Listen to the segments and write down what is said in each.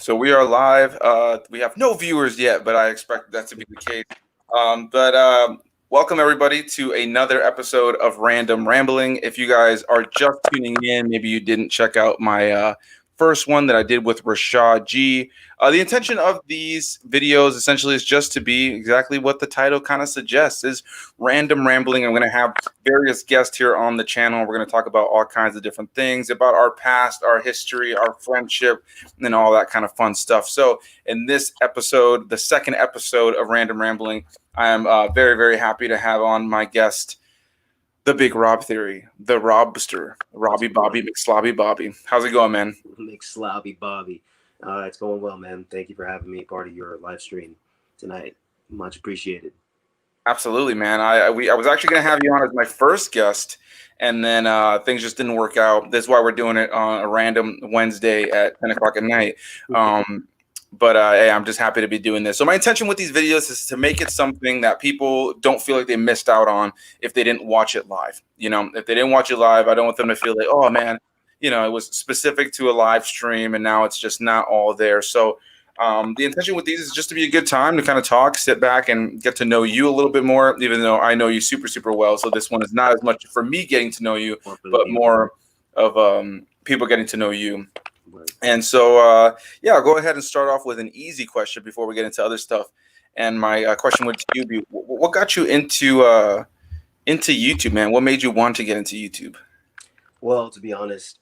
So we are live. We have no viewers yet, but I expect that to be the case. But welcome everybody to another episode of Random Rambling. If you guys are just tuning in, maybe you didn't check out my first one that I did with Rashad G. The intention of these videos essentially is just to be exactly what the title kind of suggests, is random rambling. I'm going to have various guests here on the channel. We're going to talk about all kinds of different things about our past, our history, our friendship, and all that kind of fun stuff. So in this episode, the second episode of Random Rambling, I am very, very happy to have on my guest, the Big Rob Theory, the Robster, Robbie Bobby McSlobby Bobby. How's it going, man? McSlobby Bobby. It's going well, man. Thank you for having me part of your live stream tonight. Much appreciated. Absolutely, man. I was actually going to have you on as my first guest, and then things just didn't work out. That's why we're doing it on a random Wednesday at 10 o'clock at night. But hey, I'm just happy to be doing this. So my intention with these videos is to make it something that people don't feel like they missed out on if they didn't watch it live. You know, if they didn't watch it live, I don't want them to feel like, oh man, you know, it was specific to a live stream and now it's just not all there. So the intention with these is just to be a good time to kind of talk, sit back and get to know you a little bit more, even though I know you super, super well. So this one is not as much for me getting to know you, but more of people getting to know you. And so, yeah, I'll go ahead and start off with an easy question before we get into other stuff. And my question would to you be, what got you into YouTube, man? What made you want to get into YouTube? Well, to be honest,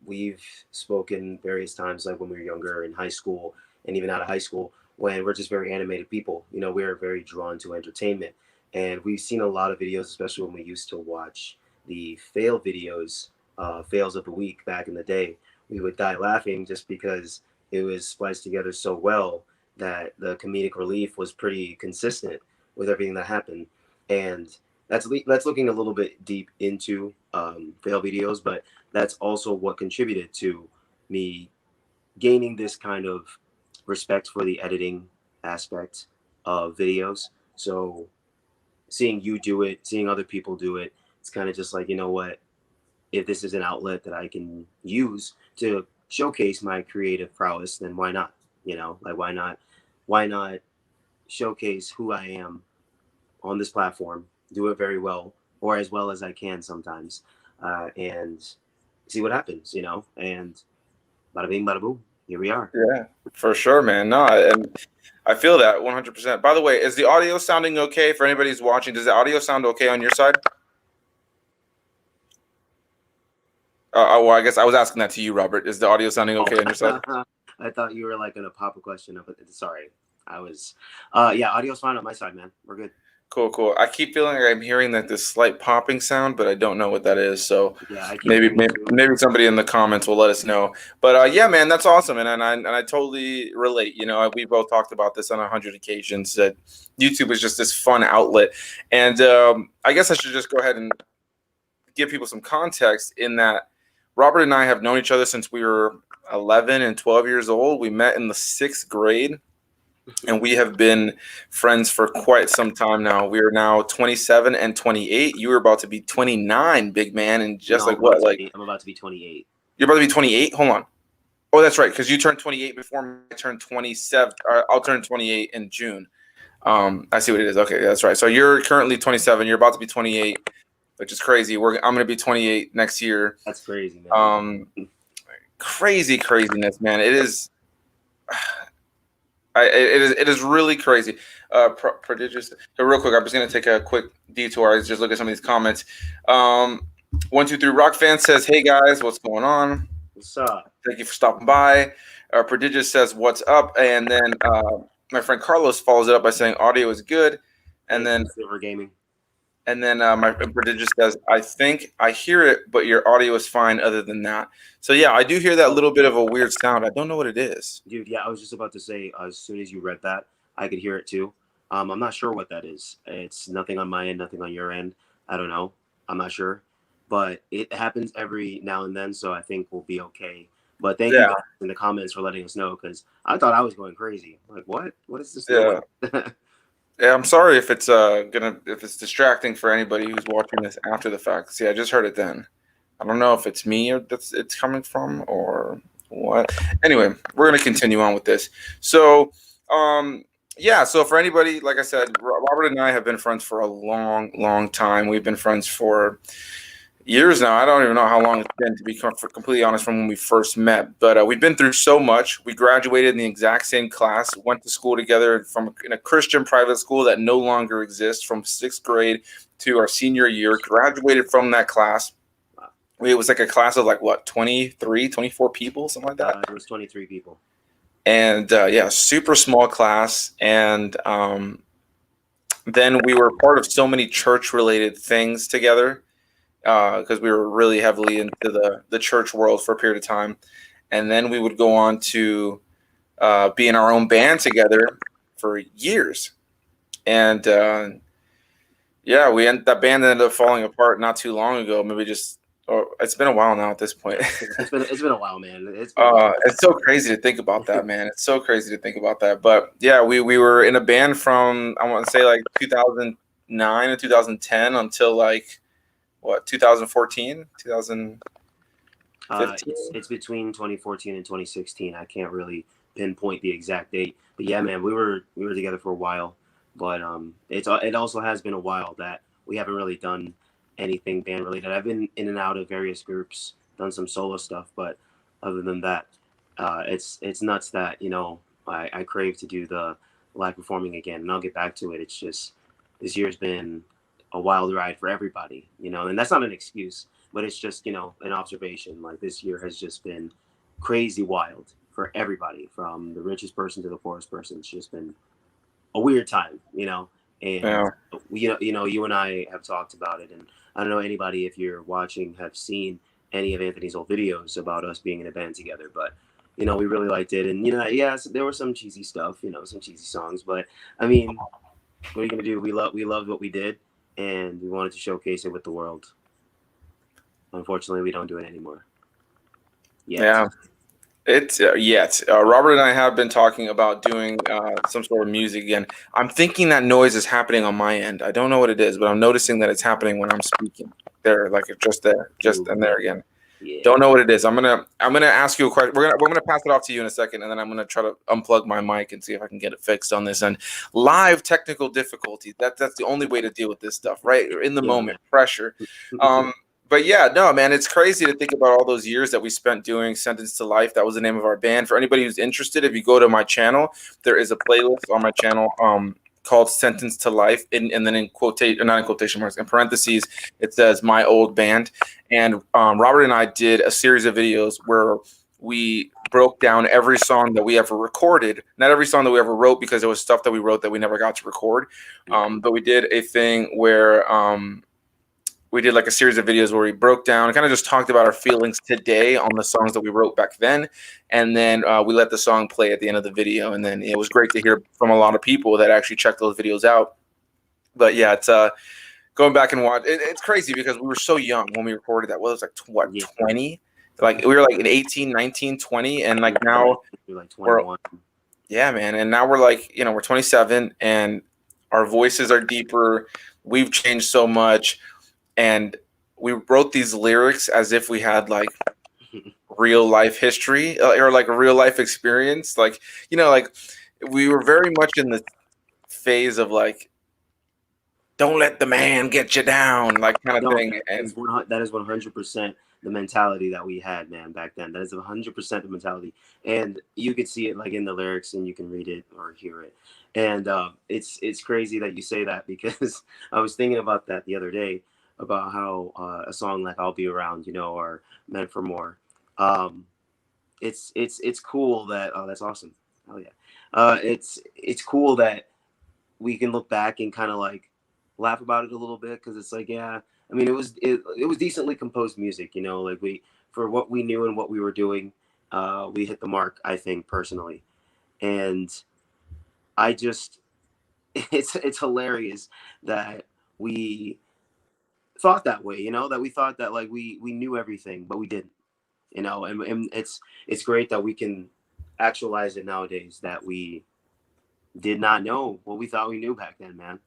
we've spoken various times, like when we were younger in high school and even out of high school, when we're just very animated people. You know, we're very drawn to entertainment. And we've seen a lot of videos, especially when we used to watch the fail videos, fails of the week back in the day. We would die laughing just because it was spliced together so well that the comedic relief was pretty consistent with everything that happened. And that's looking a little bit deep into fail videos, but that's also what contributed to me gaining this kind of respect for the editing aspect of videos. So seeing you do it, seeing other people do it, it's kind of just like, you know what, if this is an outlet that I can use to showcase my creative prowess, then why not? You know, like why not showcase who I am on this platform, do it very well, or as well as I can sometimes, and see what happens, you know, and bada bing, bada boom, here we are. Yeah, for sure, man. No, and I feel that 100%. By the way, is the audio sounding okay for anybody who's watching? Does the audio sound okay on your side? Well, I guess I was asking that to you, Robert. Is the audio sounding okay on your side? I thought you were like gonna pop a question up. Sorry, I was. Yeah, audio's fine on my side, man. We're good. Cool. I keep feeling like I'm hearing that this slight popping sound, but I don't know what that is. So Yeah, I keep maybe somebody in the comments will let us know. But yeah, man, that's awesome, and I totally relate. You know, we both talked about this on 100 occasions that YouTube is just this fun outlet, and I guess I should just go ahead and give people some context in that Robert and I have known each other since we were 11 and 12 years old. We met in the 6th grade. And we have been friends for quite some time now. We are now 27 and 28. You were about to be 29, big man. And just No, like what? Like I'm about to be 28. You're about to be 28? Hold on. Oh, that's right. Because you turned 28 before I turned 27. I'll turn 28 in June. I see what it is. Okay, that's right. So you're currently 27. You're about to be 28, which is crazy. I'm going to be 28 next year. That's crazy, man. Craziness, man. It is. It is really crazy. Prodigious. So real quick, I'm just gonna take a quick detour. I just look at some of these comments. 123 Rock Fan says, "Hey guys, what's going on? What's up? Thank you for stopping by." Prodigious says, "What's up?" And then my friend Carlos follows it up by saying, "Audio is good." And then Silver Gaming. And then my Prodigious says, "I think I hear it, but your audio is fine other than that." So, yeah, I do hear that little bit of a weird sound. I don't know what it is. Dude, yeah, I was just about to say, as soon as you read that, I could hear it too. I'm not sure what that is. It's nothing on my end, nothing on your end. I don't know. I'm not sure. But it happens every now and then, so I think we'll be okay. But thank you guys in the comments for letting us know, because I thought I was going crazy. Like, what? What is this? Yeah. Yeah, I'm sorry if it's if it's distracting for anybody who's watching this after the fact. See, I just heard it then. I don't know if it's me or it's coming from or What? Anyway, we're gonna continue on with this. So, yeah. So for anybody, like I said, Robert and I have been friends for a long, long time. We've been friends for years now. I don't even know how long it's been, to be completely honest, from when we first met. But we've been through so much. We graduated in the exact same class, went to school together in a Christian private school that no longer exists, from sixth grade to our senior year. Graduated from that class. It was like a class of like what, 23, 24 people, something like that. It was 23 people. And yeah, super small class. And then we were part of so many church related things together, because we were really heavily into the church world for a period of time. And then we would go on to be in our own band together for years. And yeah, that band ended up falling apart not too long ago. Maybe just, it's been a while now at this point. It's been a while, man. It's so crazy to think about that, man. It's so crazy to think about that. But yeah, we were in a band from, I want to say, like 2009 and 2010 until like what, 2014, 2015. It's between 2014 and 2016. I can't really pinpoint the exact date, but yeah, man, we were together for a while. But it also has been a while that we haven't really done anything band related. I've been in and out of various groups, done some solo stuff, but other than that, it's nuts that, you know, I crave to do the live performing again, and I'll get back to it. It's just, this year's been a wild ride for everybody, you know, and that's not an excuse, but it's just, you know, an observation. Like, this year has just been crazy wild for everybody, from the richest person to the poorest person. It's just been a weird time, you know. And Yeah. you and I have talked about it, and I don't know anybody, if you're watching, have seen any of Anthony's old videos about us being in a band together, but you know, we really liked it. And you know, yes, there was some cheesy stuff, you know, some cheesy songs, but I mean, what are you gonna do? We loved what we did, and we wanted to showcase it with the world. Unfortunately, we don't do it anymore. Yeah. It's yet. Robert and I have been talking about doing some sort of music again. I'm thinking that noise is happening on my end. I don't know what it is, but I'm noticing that it's happening when I'm speaking. There, like it's just there, just and there again. Yeah. Don't know what it is. I'm gonna ask you a question. We're gonna pass it off to you in a second, and then I'm gonna try to unplug my mic and see if I can get it fixed on this end. Live technical difficulty. That's the only way to deal with this stuff, right? In the moment, pressure. But yeah, no, man, it's crazy to think about all those years that we spent doing Sentence to Life. That was the name of our band. For anybody who's interested, if you go to my channel, there is a playlist on my channel called Sentence to Life. And then in quotation, not in quotation marks, in parentheses, it says My Old Band. And Robert and I did a series of videos where we broke down every song that we ever recorded. Not every song that we ever wrote, because there was stuff that we wrote that we never got to record. But we did a thing where we did like a series of videos where we broke down and kind of just talked about our feelings today on the songs that we wrote back then. And then we let the song play at the end of the video. And then it was great to hear from a lot of people that actually checked those videos out. But yeah, it's going back and watch. It's crazy because we were so young when we recorded that. Well, it was like, what, 20? Like we were like 18, 19, 20. And like now we're like 21. Yeah, man. And now we're like, you know, we're 27 and our voices are deeper. We've changed so much. And we wrote these lyrics as if we had like real life history or like a real life experience. Like, you know, like we were very much in the phase of like, don't let the man get you down, like kind of thing. And that is 100% the mentality that we had, man, back then. That is 100% the mentality. And you could see it like in the lyrics, and you can read it or hear it. And it's crazy that you say that, because I was thinking about that the other day, about how a song like I'll Be Around, you know, or Meant for More. It's cool that, oh, that's awesome. Oh yeah. It's cool that we can look back and kind of like laugh about it a little bit, because it's like, yeah, I mean, it was decently composed music, you know, like for what we knew and what we were doing, we hit the mark, I think, personally. And I just, it's hilarious that we thought that way, you know, that we thought that like we knew everything, but we didn't, you know. And it's great that we can actualize it nowadays, that we did not know what we thought we knew back then, man.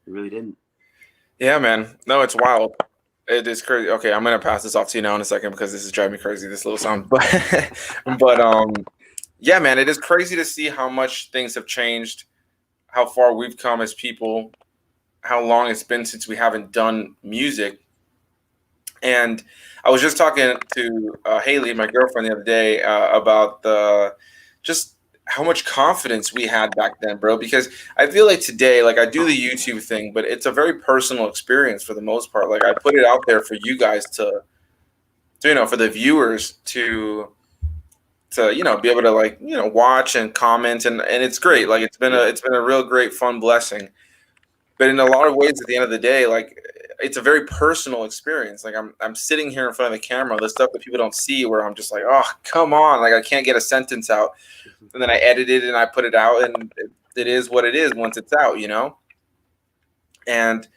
We really didn't. Yeah, man. No, it's wild. It is crazy. Okay, I'm gonna pass this off to you now in a second because this is driving me crazy. This little sound, but yeah, man, it is crazy to see how much things have changed, how far we've come as people, how long it's been since we haven't done music. And I was just talking to Haley, my girlfriend, the other day about the just how much confidence we had back then, bro. Because I feel like today, like I do the YouTube thing, but it's a very personal experience for the most part. Like I put it out there for you guys to for the viewers to be able to like watch and comment, and it's great. Like it's been a real great fun blessing. But in a lot of ways, at the end of the day, like it's a very personal experience. Like I'm sitting here in front of the camera, the stuff that people don't see, where I'm just like, oh, come on, like I can't get a sentence out, and then I edit it and I put it out, and it is what it is once it's out, And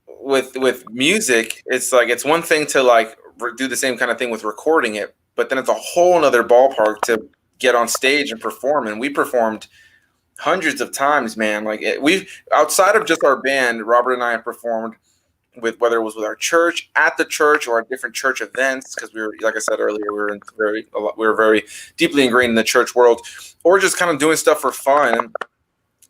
with music, it's like it's one thing to like do the same kind of thing with recording it, but then it's a whole nother ballpark to get on stage and perform. And we performed hundreds of times, man. Like we've outside of just our band, Robert and I have performed with whether it was with our church, at the church, or at different church events, because we were, like I said earlier, we were very deeply ingrained in the church world, or just kind of doing stuff for fun.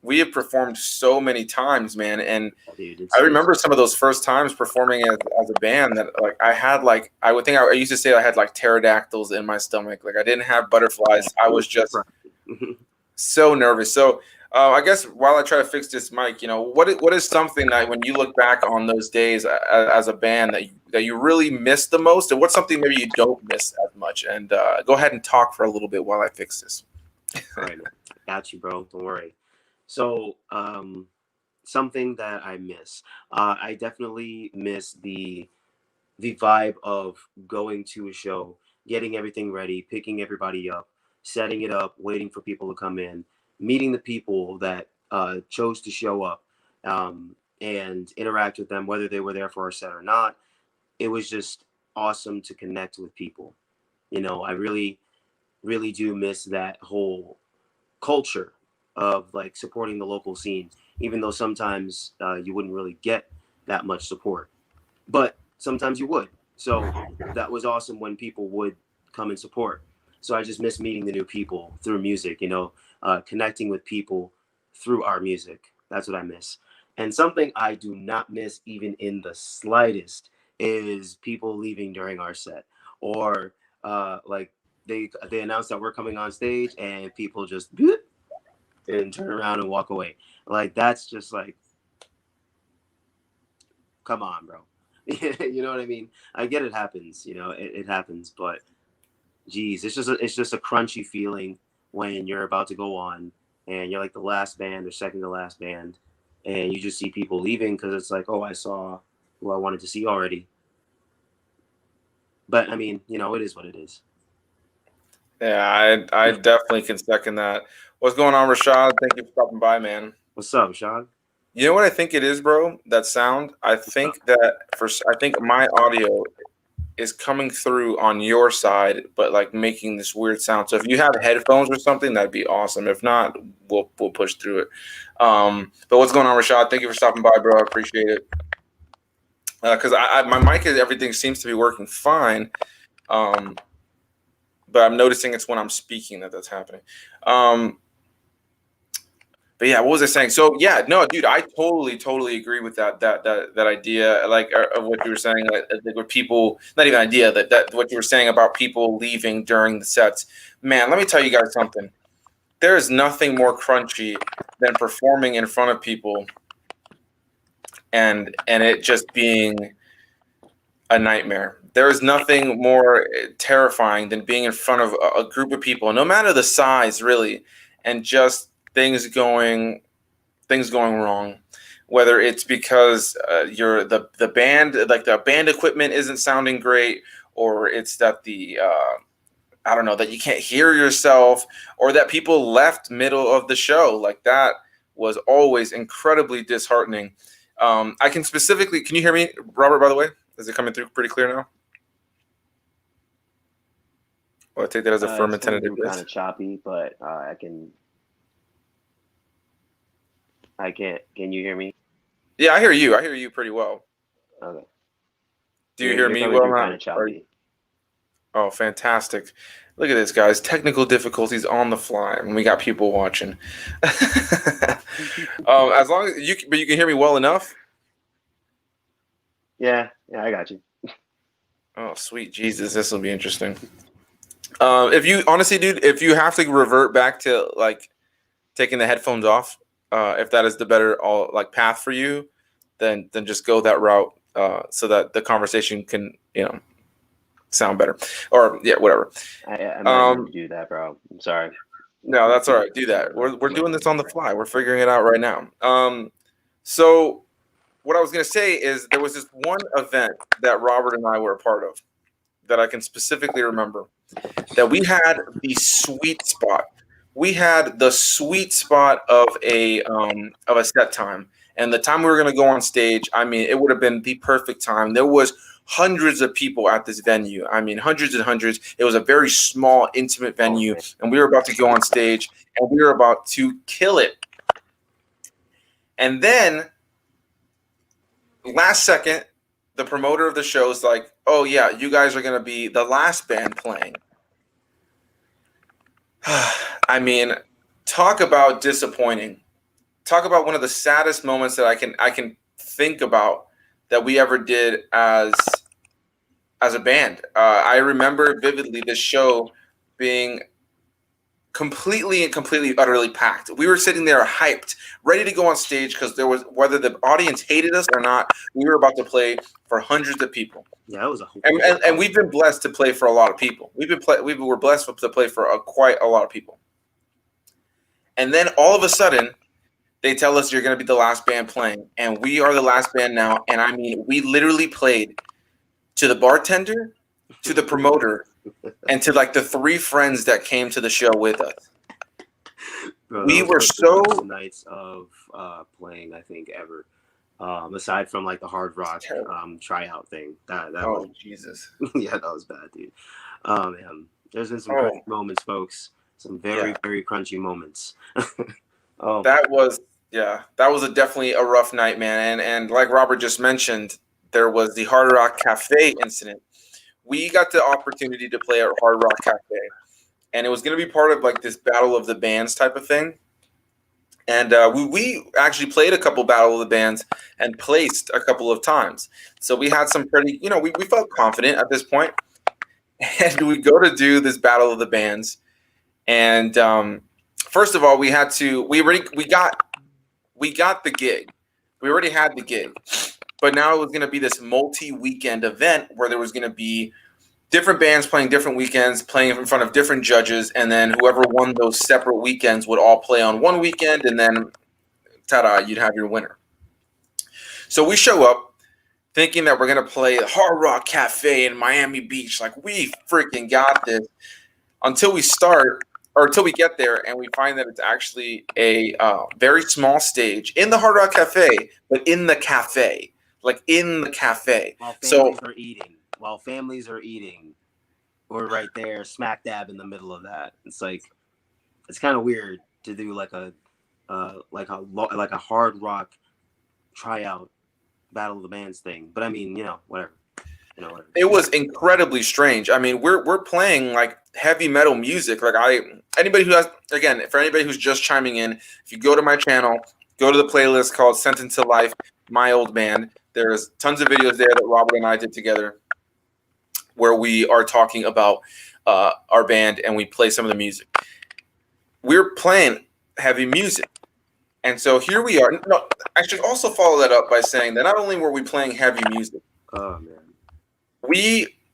We have performed so many times, man, and Dude, I remember some of those first times performing as a band that like I had like I used to say I had like pterodactyls in my stomach, like I didn't have butterflies. I was just so nervous. So I guess while I try to fix this mic, what is something that when you look back on those days as a band that you really miss the most, and what's something maybe you don't miss as much? And go ahead and talk for a little bit while I fix this. All right, got you, bro. Don't worry. So, something that I miss. I definitely miss the vibe of going to a show, getting everything ready, picking everybody up, setting it up, waiting for people to come in, meeting the people that chose to show up, and interact with them, whether they were there for our set or not. It was just awesome to connect with people. I really, really do miss that whole culture of like supporting the local scene, even though sometimes you wouldn't really get that much support, but sometimes you would. So that was awesome when people would come and support. So I just miss meeting the new people through music, connecting with people through our music. That's what I miss. And something I do not miss even in the slightest is people leaving during our set, or like they announce that we're coming on stage and people just and turn around and walk away. Like that's just like, come on, bro. You know what I mean? I get it happens, it happens, but geez, it's just a crunchy feeling when you're about to go on and you're like the last band or second to last band, and you just see people leaving because it's like, oh, I saw who I wanted to see already. But I mean, it is what it is. Yeah, I definitely can second that. What's going on, Rashad? Thank you for stopping by, man. What's up, Sean? You know what I think it is, bro? That sound. I think my audio is coming through on your side, but like making this weird sound. So if you have headphones or something, that'd be awesome. If not, we'll push through it. But what's going on, Rashad? Thank you for stopping by, bro. I appreciate it. Because my mic is everything seems to be working fine. But I'm noticing it's when I'm speaking that's happening. But yeah, what was I saying? So yeah, no, dude, I totally agree with that idea, like of what you were saying, like with people, not even idea that what you were saying about people leaving during the sets. Man, let me tell you guys something. There is nothing more crunchy than performing in front of people and it just being a nightmare. There is nothing more terrifying than being in front of a group of people, no matter the size, really, and just things going wrong. Whether it's because you're the band, like the band equipment isn't sounding great, or it's that the I don't know, that you can't hear yourself, or that people left middle of the show. Like that was always incredibly disheartening. I can specifically, can you hear me, Robert, by the way? Is it coming through pretty clear now? Well, I take that as a firm and tentative. Kind of choppy, but I can't. Can you hear me? Yeah, I hear you. I hear you pretty well. Okay. Do you hear You're me coming well through kind now? of choppy. Oh, fantastic. Look at this, guys. Technical difficulties on the fly, and we got people watching. As long as but you can hear me well enough. Yeah, I got you. Oh, sweet Jesus, this will be interesting. If you honestly, dude, if you have to revert back to like taking the headphones off, if that is the better path for you, then just go that route, so that the conversation can sound better, or yeah, whatever. I might need to do that, bro. I'm sorry. No, that's all right. Do that. We're doing this on the fly. We're figuring it out right now. So what I was gonna say is there was this one event that Robert and I were a part of that I can specifically remember that we had the sweet spot. We had the sweet spot of a set time, and the time we were gonna go on stage. I mean, it would have been the perfect time. There was hundreds of people at this venue. I mean, hundreds and hundreds. It was a very small, intimate venue, and we were about to go on stage, and we were about to kill it. And then, last second, the promoter of the show is like, "Oh yeah, you guys are gonna be the last band playing." I mean, talk about disappointing. Talk about one of the saddest moments that I can think about that we ever did as a band. I remember vividly this show being completely utterly packed. We were sitting there hyped, ready to go on stage because there was, whether the audience hated us or not, we were about to play for hundreds of people. Yeah, it was and we've been blessed to play for a lot of people. We were blessed to play for quite a lot of people. And then all of a sudden, they tell us you're going to be the last band playing, and we are the last band now. And I mean, we literally played to the bartender, to the promoter, and to like the three friends that came to the show with us. Bro, we were so nights of playing, I think, ever. Aside from like the Hard Rock tryout thing, that was Jesus. Yeah, that was bad, dude. Man, there's been some crunchy moments, folks. Some very crunchy moments. That was definitely a rough night, man. And like Robert just mentioned, there was the Hard Rock Cafe incident. We got the opportunity to play at Hard Rock Cafe, and it was going to be part of like this Battle of the Bands type of thing. And we actually played a couple Battle of the Bands and placed a couple of times. So we had some pretty, we felt confident at this point. And we go to do this Battle of the Bands. And first of all, we got the gig. We already had the gig. But now it was going to be this multi-weekend event where there was going to be different bands playing different weekends, playing in front of different judges, and then whoever won those separate weekends would all play on one weekend, and then, ta-da, you'd have your winner. So we show up thinking that we're going to play the Hard Rock Cafe in Miami Beach. Like, we freaking got this. Until we get there, and we find that it's actually a very small stage in the Hard Rock Cafe, but in the cafe. Like, in the cafe. While families are eating, we're right there, smack dab in the middle of that. It's like, it's kind of weird to do like a Hard Rock tryout Battle of the Bands thing. But I mean, whatever. It was incredibly strange. I mean, we're playing like heavy metal music. Like anybody who's just chiming in, if you go to my channel, go to the playlist called Sentence to Life, my old band. There's tons of videos there that Robert and I did together where we are talking about our band and we play some of the music. We're playing heavy music. And so here we are. No, I should also follow that up by saying that not only were we playing heavy music, oh man,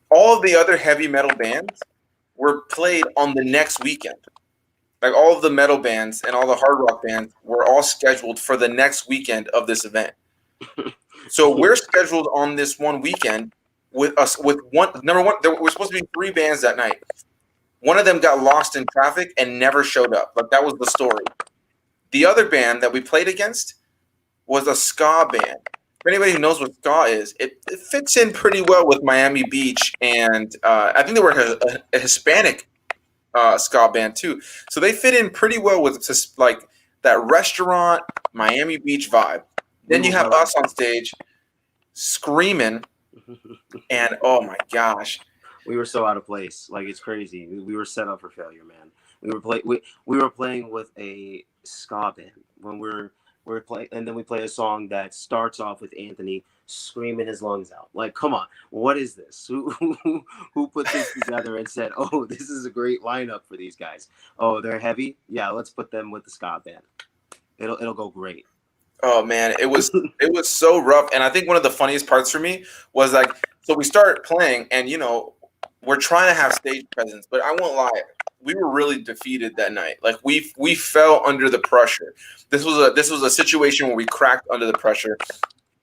all of the other heavy metal bands were played on the next weekend. Like all of the metal bands and all the hard rock bands were all scheduled for the next weekend of this event. So we're scheduled on this one weekend with one. Number one, there were supposed to be 3 bands that night. One of them got lost in traffic and never showed up. Like that was the story. The other band that we played against was a ska band. For anybody who knows what ska is, it fits in pretty well with Miami Beach, and I think they were a Hispanic ska band too. So they fit in pretty well with just like that restaurant Miami Beach vibe. Then you have us on stage screaming And oh my gosh, We were so out of place. Like it's crazy. We were set up for failure, man. We were playing with a ska band when we're playing, and then we play a song that starts off with Anthony screaming his lungs out. Like, come on, what is this? Who put this together and said, "Oh, this is a great lineup for these guys. Oh, they're heavy. Yeah, let's put them with the ska band. It'll go great." oh man, it was so rough. And I think one of the funniest parts for me was like, so we start playing, and we're trying to have stage presence, but I won't lie, we were really defeated that night. Like we fell under the pressure. This was a situation where we cracked under the pressure.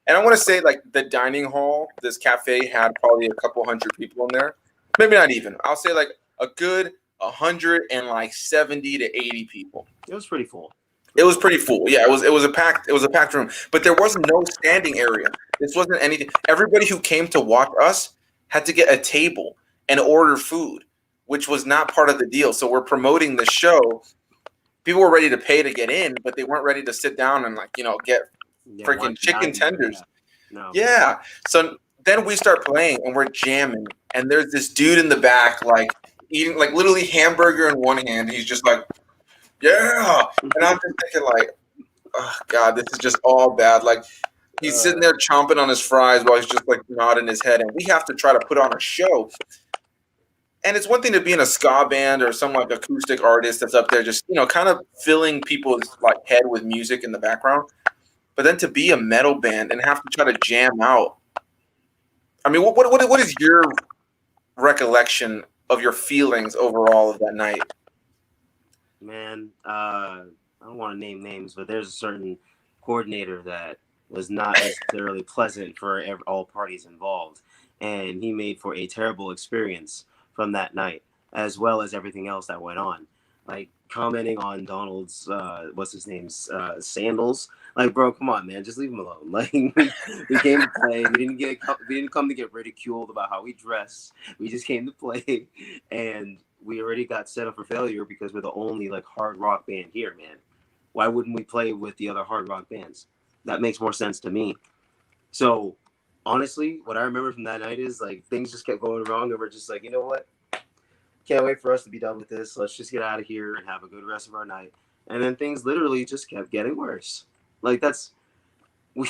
And I want to say, like, the dining hall, this cafe had probably a couple hundred people in there. Maybe not even. I'll say like a good 170 to 80 people. It was pretty full. It was pretty full. Yeah, it was a packed room, but there was no standing area. This wasn't anything. Everybody who came to watch us had to get a table and order food, which was not part of the deal. So we're promoting the show. People were ready to pay to get in, but they weren't ready to sit down and get freaking chicken tenders. Yeah. No. Yeah. So then we start playing and we're jamming, and there's this dude in the back like eating like literally hamburger in one hand. He's just like, yeah, and I'm just thinking like, oh god, this is just all bad. Like he's sitting there chomping on his fries while he's just like nodding his head, and we have to try to put on a show. And it's one thing to be in a ska band or some like acoustic artist that's up there just kind of filling people's like head with music in the background. But then to be a metal band and have to try to jam out. I mean, what is your recollection of your feelings overall of that night? Man, I don't want to name names, but there's a certain coordinator that was not necessarily pleasant for all parties involved, and he made for a terrible experience from that night, as well as everything else that went on. Like commenting on Donald's, what's his name's sandals. Like, bro, come on, man, just leave him alone. Like, we came to play. We didn't come to get ridiculed about how we dress. We just came to play, and we already got set up for failure because we're the only like hard rock band here, man. Why wouldn't we play with the other hard rock bands? That makes more sense to me. So honestly, what I remember from that night is like things just kept going wrong, and we're just like, you know what? Can't wait for us to be done with this. Let's just get out of here and have a good rest of our night. And then things literally just kept getting worse. Like we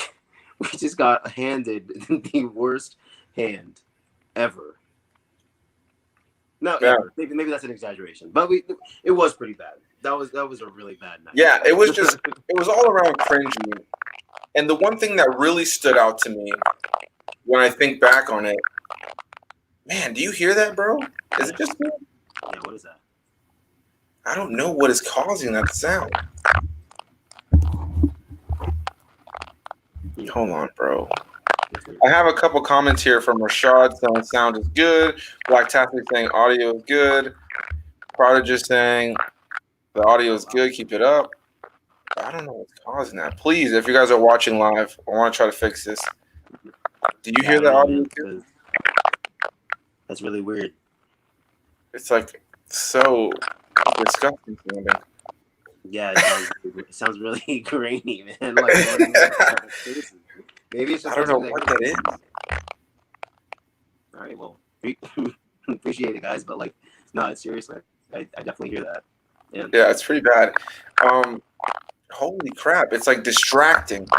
just got handed the worst hand ever. No, Yeah. maybe that's an exaggeration, but it was pretty bad. That was a really bad night. Yeah, it was all around cringy. And the one thing that really stood out to me when I think back on it, man, do you hear that, bro? Is it just me? Yeah, what is that? I don't know what is causing that sound. Hold on, bro. I have a couple comments here from Rashad saying sound is good. Black Taffy saying audio is good. Prodigy saying the audio is good. Keep it up. I don't know what's causing that. Please, if you guys are watching live, I want to try to fix this. Do you hear the audio too? That's really weird. It's like so disgusting sounding. Yeah, it sounds really grainy, man. Like, maybe it's just I don't know what that is. All right, well, appreciate it, guys, but like, no, seriously, I definitely hear that. Yeah, it's pretty bad. Holy crap! It's like distracting.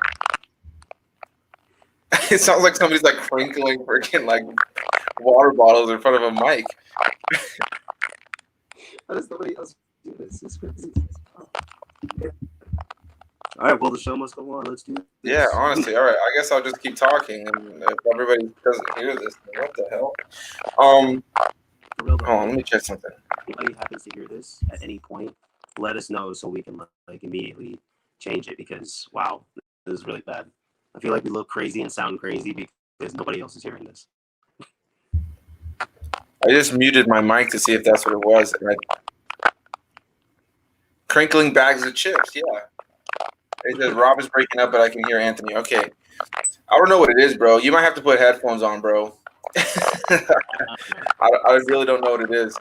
It sounds like somebody's like crinkling freaking like water bottles in front of a mic. How does nobody else do this? It's crazy. All right, well, the show must go on. Let's do it. Yeah, honestly. All right, I guess I'll just keep talking, and if everybody doesn't hear this, then what the hell? Hold on, let me check something. If anybody happens to hear this at any point, let us know so we can like immediately change it, because wow, this is really bad. I feel like we look crazy and sound crazy because nobody else is hearing this. I just muted my mic to see if that's what it was. Crinkling bags of chips, yeah. It says Rob is breaking up, but I can hear Anthony. Okay. I don't know what it is, bro. You might have to put headphones on, bro. I really don't know what it is.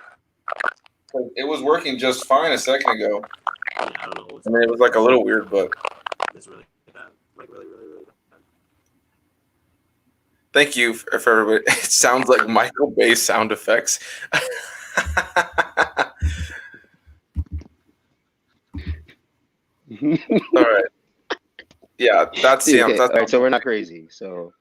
It was working just fine a second ago. Yeah, I don't know. I mean, it was like a little weird, but it's really bad. Like really, really, really bad. Thank you for everybody. It sounds like Michael Bay sound effects. All right. Yeah, that's Dude, yeah, okay, that all right, sounds, so we're not crazy. So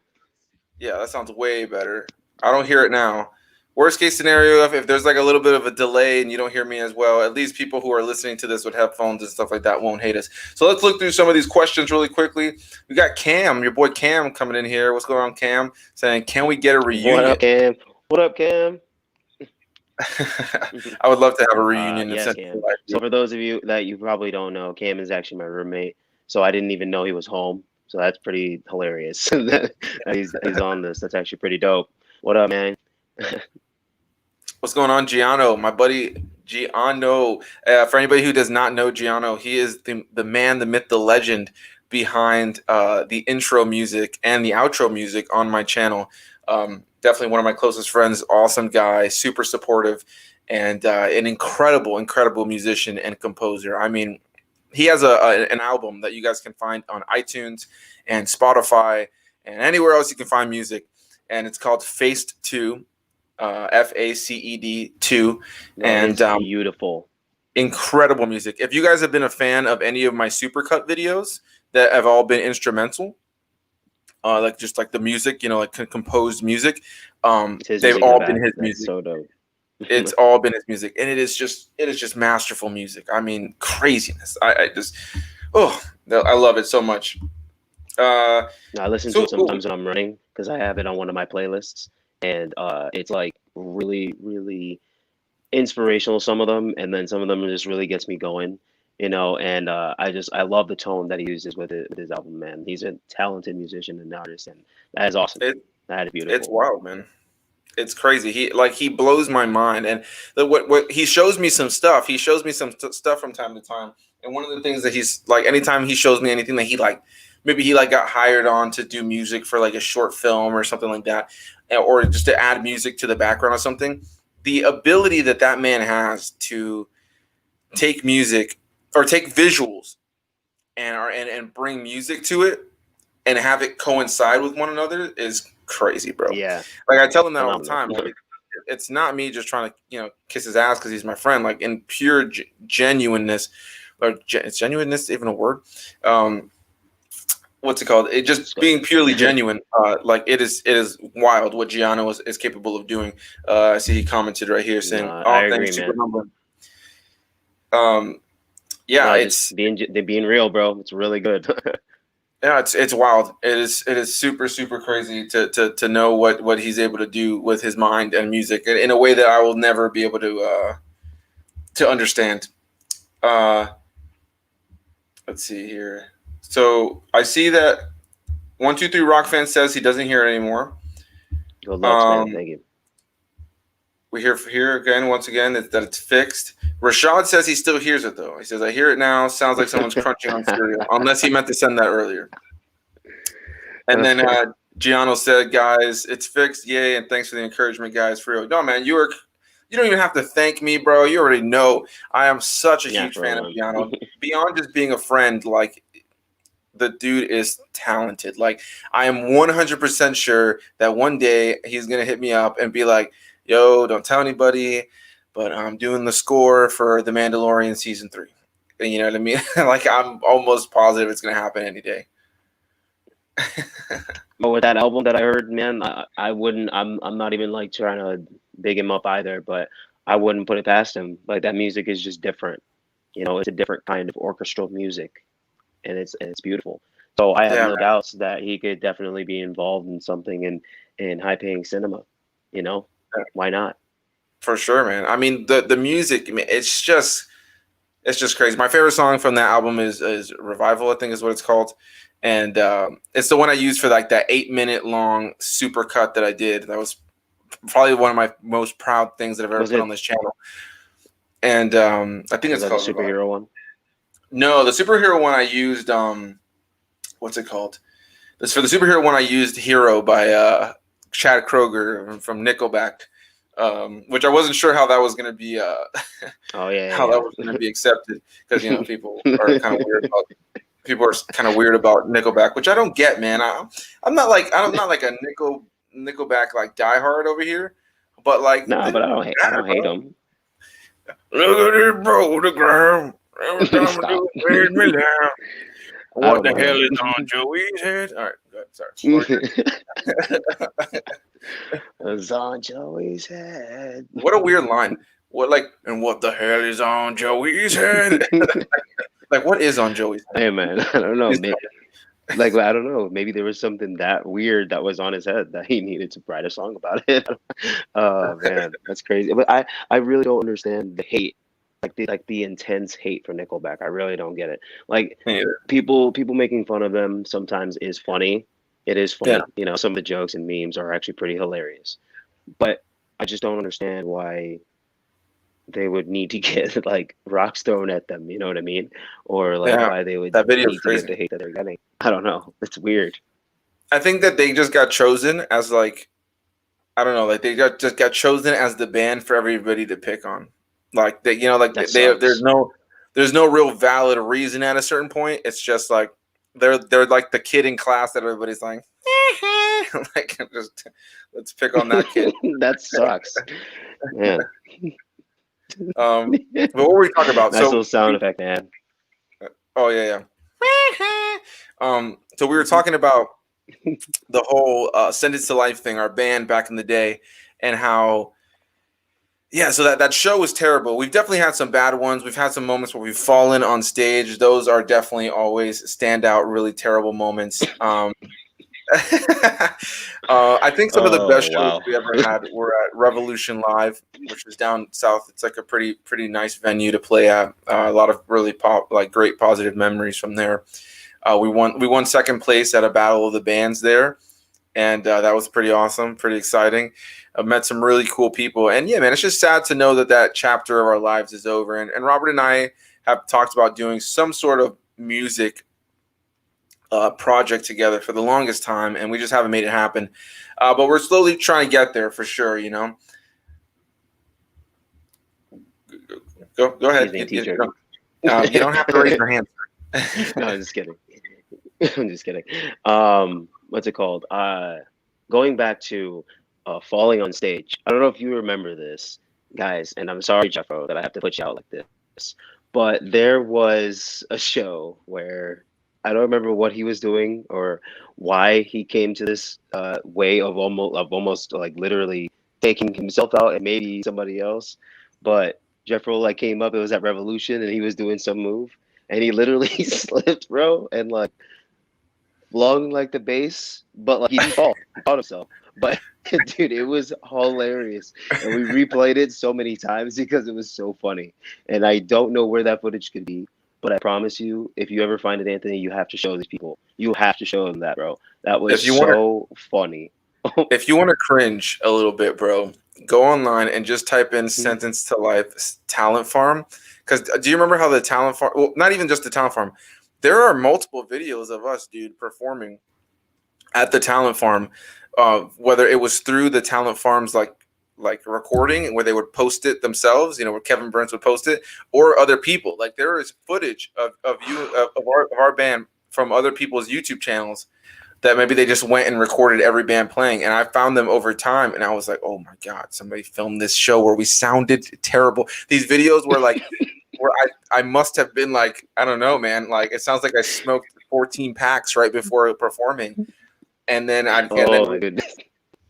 yeah, that sounds way better. I don't hear it now. Worst case scenario, if there's like a little bit of a delay and you don't hear me as well, at least people who are listening to this with headphones and stuff like that won't hate us. So let's look through some of these questions really quickly. We got Cam, your boy Cam, coming in here. What's going on, Cam? Saying, can we get a what reunion? up, Cam? What up, Cam? I would love to have a reunion. Yes, Cam. So for those of you that you probably don't know, Cam is actually my roommate. So I didn't even know he was home. So that's pretty hilarious that he's on this. That's actually pretty dope. What up, man? What's going on, Giano? My buddy Giano. For anybody who does not know Giano, he is the man, the myth, the legend behind the intro music and the outro music on my channel. Definitely one of my closest friends, awesome guy, super supportive, and an incredible musician and composer. I mean, he has an album that you guys can find on iTunes and Spotify and anywhere else you can find music, and it's called Faced 2. FACED 2, and beautiful, incredible music. If you guys have been a fan of any of my supercut videos that have all been instrumental, like just like the music, you know, like composed music, they've all been his music. So dope. It's all been his music, and it is just masterful music. I mean, craziness. I love it so much. I listen to it sometimes when I'm running because I have it on one of my playlists. And it's like really inspirational, some of them, and then some of them just really gets me going, you know. And I love the tone that he uses with his album, man. He's a talented musician and artist, and that is awesome. That is beautiful. It's wild, man. It's crazy. He blows my mind, and what he shows me some stuff. He shows me some stuff from time to time, and one of the things that he's like, anytime he shows me anything that he like, maybe he like got hired on to do music for like a short film or something like that, or just to add music to the background or something. The ability that man has to take music or take visuals and bring music to it and have it coincide with one another is crazy, bro. Yeah. Like I tell him that all the time. Like, it's not me just trying to, kiss his ass because he's my friend. Like in pure genuineness, or is genuineness even a word? What's it called? It just being purely genuine. Like it is wild what Giano is capable of doing. I see he commented right here saying, I agree, man. Yeah, it's being real, bro. It's really good. Yeah, it's wild. It is super crazy to know what he's able to do with his mind and music in a way that I will never be able to understand. Let's see here. So I see that 123 Rock Fan says he doesn't hear it anymore. Good luck, man. Thank you. We hear here again, once again, that it's fixed. Rashad says he still hears it though. He says, "I hear it now. Sounds like someone's crunching on cereal." Unless he meant to send that earlier. And then Giano said, "Guys, it's fixed. Yay! And thanks for the encouragement, guys. For real. No, man, you don't even have to thank me, bro. You already know I am such a huge fan of Giano. Beyond just being a friend, like." The dude is talented. Like I am 100% sure that one day he's gonna hit me up and be like, "Yo, don't tell anybody, but I'm doing the score for The Mandalorian season 3." And you know what I mean? Like I'm almost positive it's gonna happen any day. But with that album that I heard, man, I wouldn't. I'm not even like trying to big him up either, but I wouldn't put it past him. Like that music is just different. You know, it's a different kind of orchestral music. And it's beautiful. So I have no doubts that he could definitely be involved in something in high paying cinema. You know, why not? For sure, man. I mean, the music, it's just crazy. My favorite song from that album is Revival, I think is what it's called, and it's the one I used for like that 8-minute long super cut that I did. That was probably one of my most proud things that I've ever put on this channel. And I think it's called the superhero one. No, the superhero one I used, what's it called? For the superhero one I used Hero by Chad Kroeger from Nickelback, which I wasn't sure how that was going to be, that was going to be accepted because, people are kind of weird about Nickelback, which I don't get, man. I'm not like a Nickelback like diehard over here, but like No, but I don't hate them. Look at this program. Every time I Stop. do it, makes me laugh. I What don't the hell know. is on Joey's head? All right, good. Sorry. It's on Joey's head. What a weird line. What like and what the hell is on Joey's head? Like what is on Joey's head? Hey man, I don't know. Like I don't know. Maybe there was something that weird that was on his head that he needed to write a song about it. Oh man, that's crazy. But I really don't understand the hate, like the intense hate for Nickelback. I really don't get it. Like Yeah. people making fun of them sometimes is funny. It is funny. Yeah. You know, some of the jokes and memes are actually pretty hilarious. But I just don't understand why they would need to get like rocks thrown at them, you know what I mean? Or like Yeah, why they would that video's need to crazy. get the hate that they're getting. I don't know. It's weird. I think that they just got chosen as like I don't know, like they just got chosen as the band for everybody to pick on. Like they, you know, like That they sucks. there's no real valid reason at a certain point. It's just like they're like the kid in class that everybody's like, like just let's pick on that kid. That sucks. Man. But what were we talking about? Nice little sound effect, man. Oh yeah. So we were talking about the whole Sentence to Life thing, our band back in the day, and how so that show was terrible. We've definitely had some bad ones. We've had some moments where we've fallen on stage. Those are definitely always standout, really terrible moments. I think some of the best shows we ever had were at Revolution Live, which is down south. It's like a pretty nice venue to play at. A lot of really great positive memories from there. We won second place at a battle of the bands there, and that was pretty awesome, pretty exciting. I met some really cool people, and yeah, man, it's just sad to know that chapter of our lives is over. And Robert and I have talked about doing some sort of music project together for the longest time, and we just haven't made it happen. But we're slowly trying to get there for sure. You know. Go ahead. You don't have to raise your hand. No, I'm just kidding. I'm just kidding. What's it called? Going back to falling on stage. I don't know if you remember this, guys, and I'm sorry, Jeffro, that I have to put you out like this. But there was a show where I don't remember what he was doing or why he came to this way of almost like literally taking himself out and maybe somebody else. But Jeffro like came up. It was at Revolution, and he was doing some move. And he literally slipped, bro, and like flung like the bass, but like he didn't fall. He caught himself. But dude, it was hilarious. And we replayed it so many times because it was so funny. And I don't know where that footage could be, but I promise you, if you ever find it, Anthony, you have to show these people. You have to show them that, bro. That was so funny. If you want to cringe a little bit, bro, go online and just type in Sentence to Life Talent Farm. Because do you remember how the Talent Farm, well, not even just the Talent Farm, there are multiple videos of us, dude, performing at the Talent Farm, whether it was through the Talent Farm's like recording where they would post it themselves, you know, where Kevin Burns would post it, or other people. Like there is footage of our band from other people's YouTube channels that maybe they just went and recorded every band playing. And I found them over time, and I was like, oh my God, somebody filmed this show where we sounded terrible. These videos were like, where I must have been like, I don't know, man. Like it sounds like I smoked 14 packs right before performing. And then my goodness.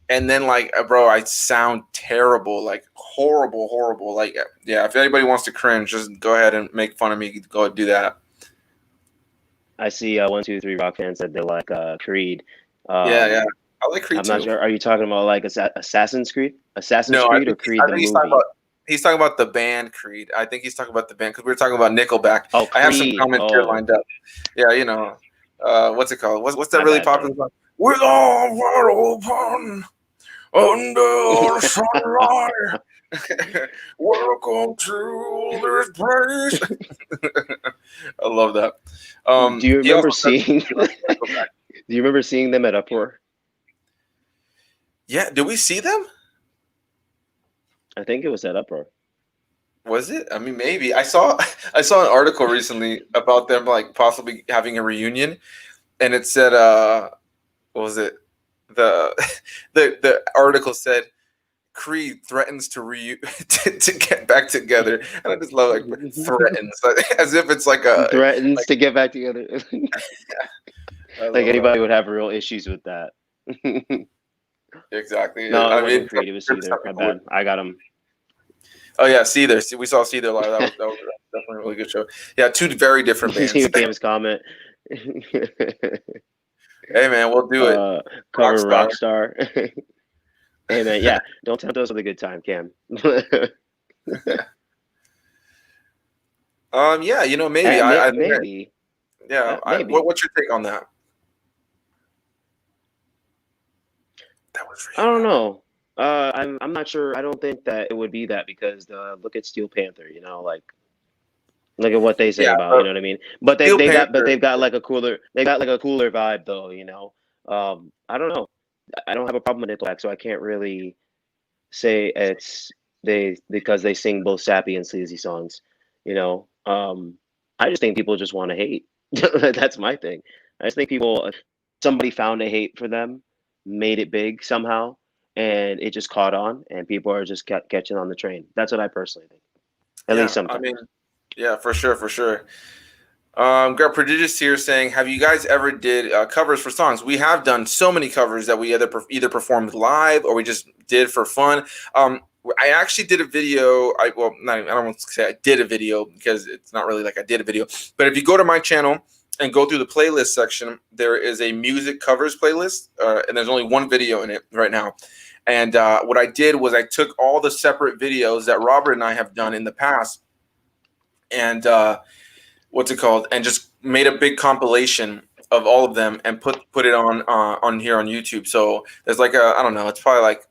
And then like, bro, I sound terrible, like horrible. Like, yeah, if anybody wants to cringe, just go ahead and make fun of me. Go do that. I see 123 Rock fans said they like Creed. Yeah. I like Creed I'm too. not sure. Are you talking about like Assassin's Creed? Assassin's Creed or Creed the movie? He's talking about the band Creed. I think he's talking about the band because we were talking about Nickelback. Oh, I have some comments here lined up. Yeah, you know, what's it called? What's that really popular song? With all wide open under the sunlight. Welcome to this place. I love that. Do you remember seeing? Do you remember seeing them at Uproar? Yeah, did we see them? I think it was at Uproar. Was it? I mean, maybe. I saw an article recently about them like possibly having a reunion, and it said, what was it? the the article said Creed threatens to to get back together, and I just love like threatens, as if it's like a Threatens like to get back together. I Like love that. anybody would have real issues with that. Exactly. No, I it wasn't mean, Creed. It was Seether. My bad. I got him. oh yeah, Seether. We saw Seether live. That was definitely a really good show. Yeah, two very different You bands. see Cam's comment. Hey man, we'll do it. Cover Rockstar. Rockstar. Hey man, yeah. Don't tempt us with a good time, Cam. Yeah, maybe I think maybe. yeah. Maybe. What's your take on that? That was I really don't loud. know. I'm not sure. I don't think that it would be that because look at Steel Panther. Like look at what they sing Yeah, about. You know what I mean? But Steel Panther. they've got like a cooler vibe though. I don't know. I don't have a problem with Nickelback, so I can't really say it's they because they sing both sappy and sleazy songs. You know, I just think people just want to hate. That's my thing. I just think somebody found a hate for them, made it big somehow, and it just caught on, and people are just catching on the train. That's what I personally think. At least Yeah, I mean, sometimes. yeah, for sure, for sure. Got prodigious here saying, "Have you guys ever did covers for songs? We have done so many covers that we either performed live or we just did for fun. I actually did a video. I don't want to say I did a video because it's not really like I did a video. But if you go to my channel and go through the playlist section, there is a music covers playlist, and there's only one video in it right now. And what I did was I took all the separate videos that Robert and I have done in the past, and what's it called, and just made a big compilation of all of them and put it on here on YouTube. So there's like I don't know, it's probably like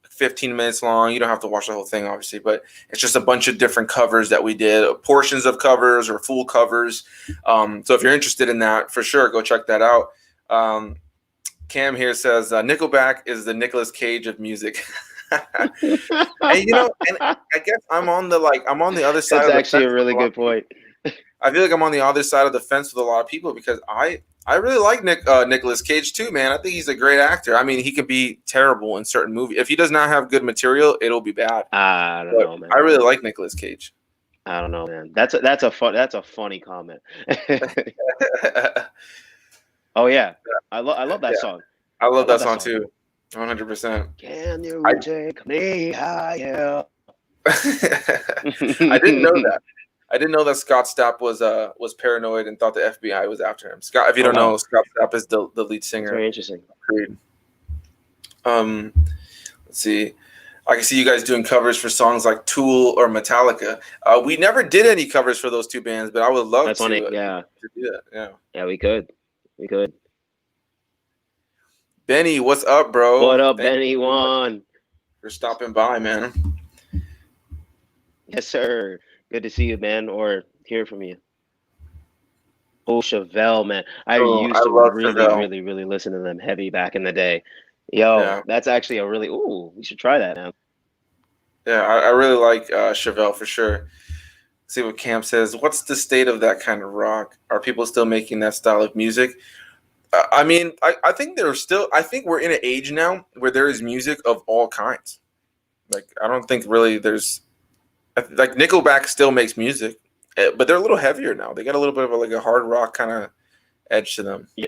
15 minutes long. You don't have to watch the whole thing, obviously, but it's just a bunch of different covers that we did, portions of covers or full covers. So if you're interested in that, for sure, go check that out. Cam here says Nickelback is the Nicolas Cage of music. And and I guess I'm on the other side. That's of the actually fence a really with good point. I feel like I'm on the other side of the fence with a lot of people because I really like Nicolas Cage too, man. I think he's a great actor. I mean, he can be terrible in certain movies. If he does not have good material, it'll be bad. I don't But know, man. I really like Nicolas Cage. I don't know, man. That's a funny comment. Oh yeah, I love that Yeah, song. I love that that song song. too, 100%. Can you I take me higher? I didn't know that. I didn't know that Scott Stapp was paranoid and thought the FBI was after him. Scott, if you Oh don't know, wow, Scott Stapp is the lead that's singer very of interesting. Creed. Um, let's see. I can see you guys doing covers for songs like Tool or Metallica. We never did any covers for those two bands, but I would love That's funny. to Yeah, do that. Yeah. yeah, we could. Benny, what's up, bro? What up, Thank Benny you so much One? for stopping by, man. Yes, sir. Good to see you, man, or hear from you. Oh, Chevelle, man. I Oh, I used to love really, Chevelle. really, really listen to them heavy back in the day. Yo, Yeah, that's actually a really. Ooh, we should try that now. yeah, I really like Chevelle for sure. See what Cam says. What's the state of that kind of rock? Are people still making that style of music? I mean, I think I think we're in an age now where there is music of all kinds. Like, I don't think really like Nickelback still makes music, but they're a little heavier now. They got a little bit of like a hard rock kind of edge to them. Yeah,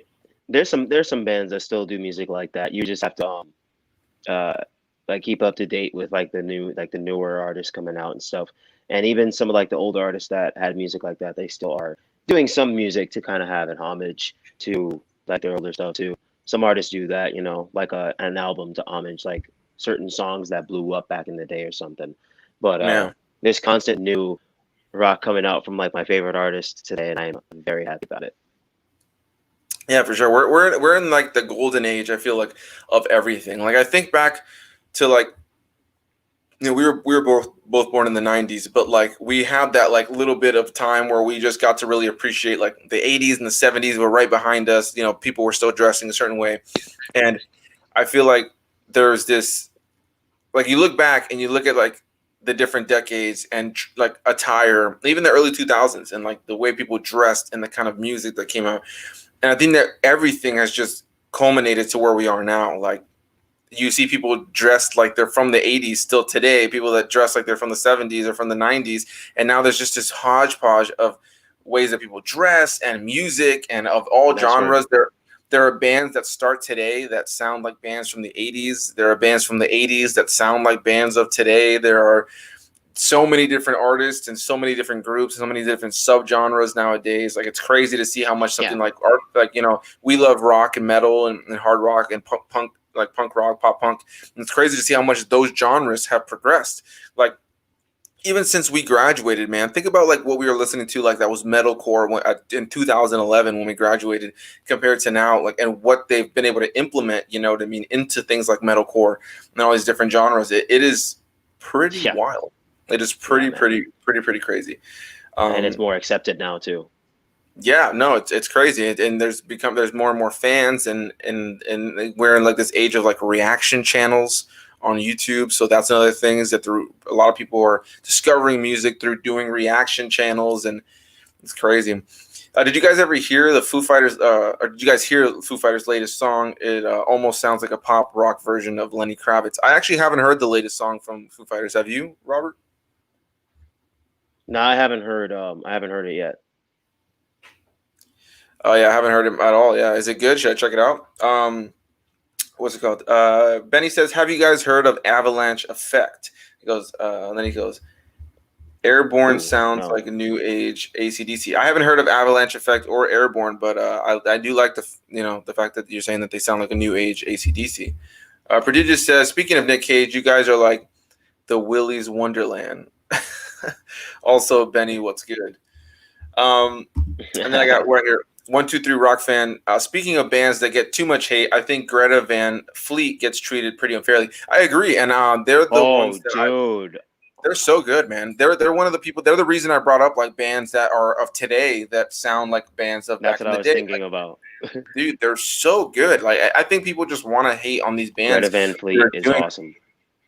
there's some bands that still do music like that. You just have to uh like keep up to date with like the newer artists coming out and stuff. And even some of like the older artists that had music like that, they still are doing some music to kind of have an homage to like their older stuff too. Some artists do that, like an album to homage like certain songs that blew up back in the day or something. But Yeah, there's constant new rock coming out from like my favorite artists today, and I'm very happy about it. yeah, for sure. We're in like the golden age. I feel like of everything. Like I think back to like we were both born in the 90s, but like we had that like little bit of time where we just got to really appreciate like the 80s and the 70s were right behind us. People were still dressing a certain way. And I feel like there's this, like you look back and you look at like the different decades and like attire, even the early 2000s, and like the way people dressed and the kind of music that came out. And I think that everything has just culminated to where we are now. Like, you see people dressed like they're from the 80s still today, people that dress like they're from the 70s or from the 90s, and now there's just this hodgepodge of ways that people dress and music and of all That's right. genres. There are bands that start today that sound like bands from the 80s. There are bands from the 80s that sound like bands of today. There are so many different artists and so many different groups, so many different subgenres nowadays. Like, it's crazy to see how much something like art, like, you know, we love rock and metal and hard rock and punk, like punk rock, pop punk. And it's crazy to see how much those genres have progressed. Like, even since we graduated, man, think about like what we were listening to, like that was metalcore in 2011 when we graduated, compared to now, like, and what they've been able to implement, you know what I mean, into things like metalcore and all these different genres. It is pretty wild. It is pretty crazy. And it's more accepted now too. Yeah, no, it's crazy, and there's more and more fans, and we're in like this age of like reaction channels on YouTube. So that's another thing, is that a lot of people are discovering music through doing reaction channels, and it's crazy. Did you guys ever hear the Foo Fighters? Or did you guys hear Foo Fighters' latest song? It almost sounds like a pop rock version of Lenny Kravitz. I actually haven't heard the latest song from Foo Fighters. Have you, Robert? No, I haven't heard it yet. Oh yeah, I haven't heard it at all. Yeah, is it good? Should I check it out? What's it called? Benny says, "Have you guys heard of Avalanche Effect?" He goes, and then he goes, "Airborne sounds like a new age AC/DC." I haven't heard of Avalanche Effect or Airborne, but I do like the fact that you're saying that they sound like a new age AC/DC. Prodigious says, "Speaking of Nick Cage, you guys are like the Willy's Wonderland." Also, Benny, what's good? And then I got right here. 123 Rock Fan. Speaking of bands that get too much hate, I think Greta Van Fleet gets treated pretty unfairly. I agree, and they're the ones that they're so good, man. They're one of the people. They're the reason I brought up like bands that are of today that sound like bands of back in the day. That's what I was thinking about. Dude, they're so good. Like, I think people just want to hate on these bands. Greta Van Fleet is awesome.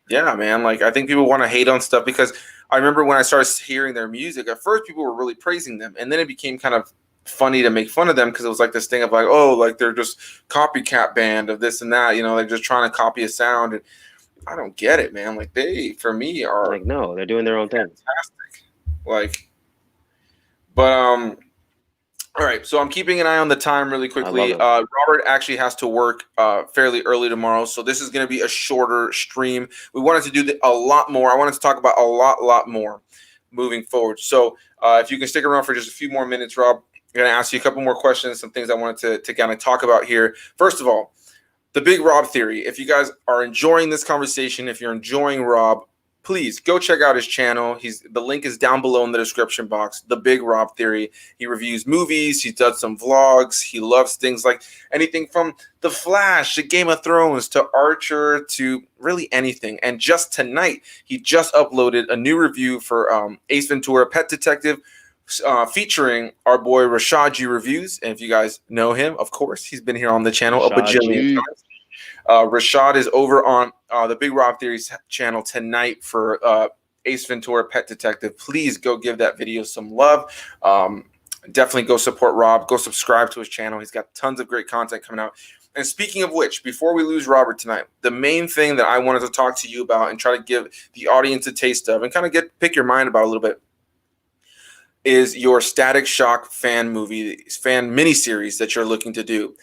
Yeah, man. Like, I think people want to hate on stuff because I remember when I started hearing their music, at first people were really praising them, and then it became kind of funny to make fun of them because it was like this thing of like, oh, like they're just copycat band of this and that, you know, they're just trying to copy a sound. And I don't get it, man. Like, they, for me, are like, no, they're doing their own thing. Fantastic. Like, but all right, so I'm keeping an eye on the time really quickly. Robert actually has to work fairly early tomorrow, so this is going to be a shorter stream. We wanted to do a lot more. I wanted to talk about a lot more moving forward. So if you can stick around for just a few more minutes, Rob, I'm going to ask you a couple more questions, some things I wanted to kind of talk about here. First of all, the Big Rob Theory. If you guys are enjoying this conversation, if you're enjoying Rob, please go check out his channel. The link is down below in the description box. The Big Rob Theory. He reviews movies. He does some vlogs. He loves things like anything from The Flash to Game of Thrones to Archer to really anything. And just tonight, he just uploaded a new review for Ace Ventura: Pet Detective, featuring our boy Rashad G Reviews. And if you guys know him, of course, he's been here on the channel a bajillion times. Rashad is over on the Big Rob Theory's channel tonight for Ace Ventura: Pet Detective. Please go give that video some love. Definitely go support Rob. Go subscribe to his channel. He's got tons of great content coming out. And speaking of which, before we lose Robert tonight, the main thing that I wanted to talk to you about and try to give the audience a taste of and kind of pick your mind about a little bit is your Static Shock fan miniseries that you're looking to do.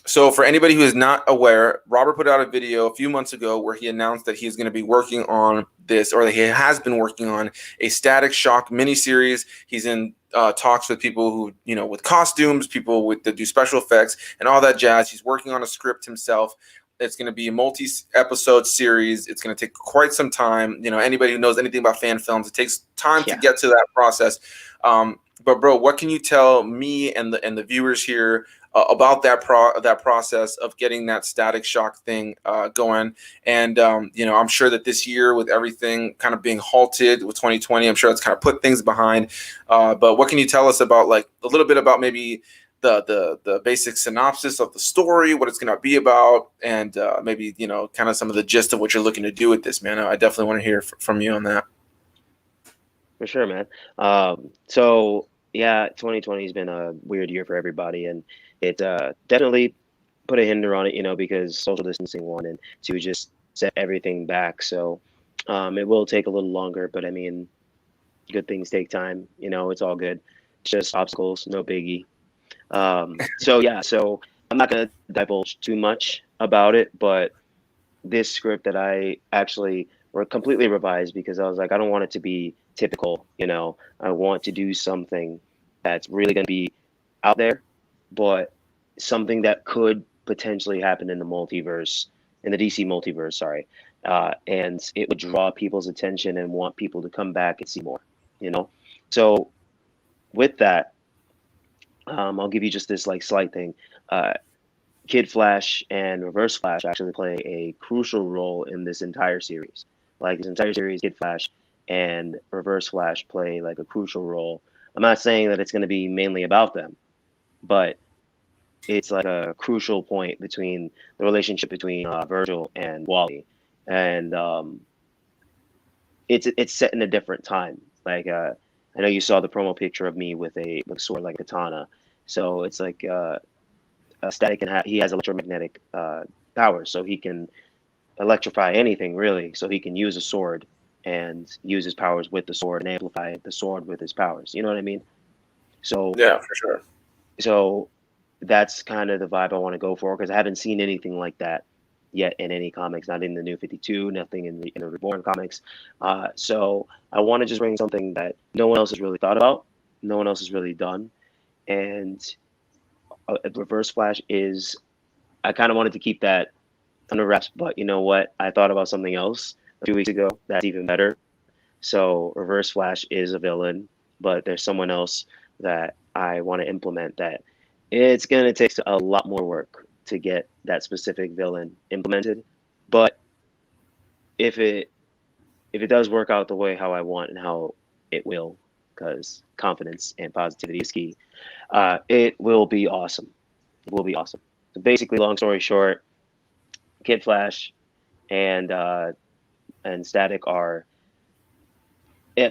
So for anybody who is not aware, Robert put out a video a few months ago where he announced that he is going to be working on this, or that he has been working on a Static Shock miniseries. He's in talks with people who, you know, with costumes, people that do special effects and all that jazz. He's working on a script himself. It's going to be a multi-episode series. It's going to take quite some time. You know, anybody who knows anything about fan films, it takes time to get to that process. But bro, what can you tell me and the viewers here about that process of getting that Static Shock thing going? And you know, I'm sure that this year, with everything kind of being halted with 2020, I'm sure it's kind of put things behind. But what can you tell us about, like, a little bit about maybe the basic synopsis of the story, what it's going to be about, and maybe, you know, kind of some of the gist of what you're looking to do with this, man? I definitely want to hear from you on that. For sure, man. So yeah, 2020 has been a weird year for everybody, and it definitely put a hinder on it, you know, because social distancing one, and to just set everything back. So it will take a little longer, but I mean, good things take time. You know, it's all good. It's just obstacles, no biggie. So yeah, so I'm not gonna divulge too much about it, but this script that I actually were completely revised because I was like, I don't want it to be typical, you know. I want to do something that's really gonna be out there, but something that could potentially happen in the multiverse, in the DC multiverse, sorry. And it would draw people's attention and want people to come back and see more, you know. So with that, I'll give you just this like slight thing. Uh, Kid Flash and Reverse Flash actually play a crucial role in this entire series. Like this entire series, Kid Flash and Reverse Flash play like a crucial role. I'm not saying that it's going to be mainly about them, but it's like a crucial point between the relationship between Virgil and Wally, and it's set in a different time. Like I know you saw the promo picture of me with a sword like a katana, so it's like Static and he has electromagnetic powers, so he can electrify anything really. So he can use a sword and use his powers with the sword and amplify the sword with his powers. You know what I mean? So Yeah, for sure. so that's kind of the vibe I want to go for because I haven't seen anything like that yet in any comics, not in the New 52, nothing in the Reborn comics. So I want to just bring something that no one else has really thought about, no one else has really done, and Reverse Flash is. I kind of wanted to keep that under wraps, but you know what? I thought about something else a few weeks ago that's even better. So Reverse Flash is a villain, but there's someone else that I want to implement that it's going to take a lot more work to get that specific villain implemented. But if it does work out the way how I want and how it will, because confidence and positivity is key, it will be awesome. It will be awesome. So basically, long story short, Kid Flash and Static are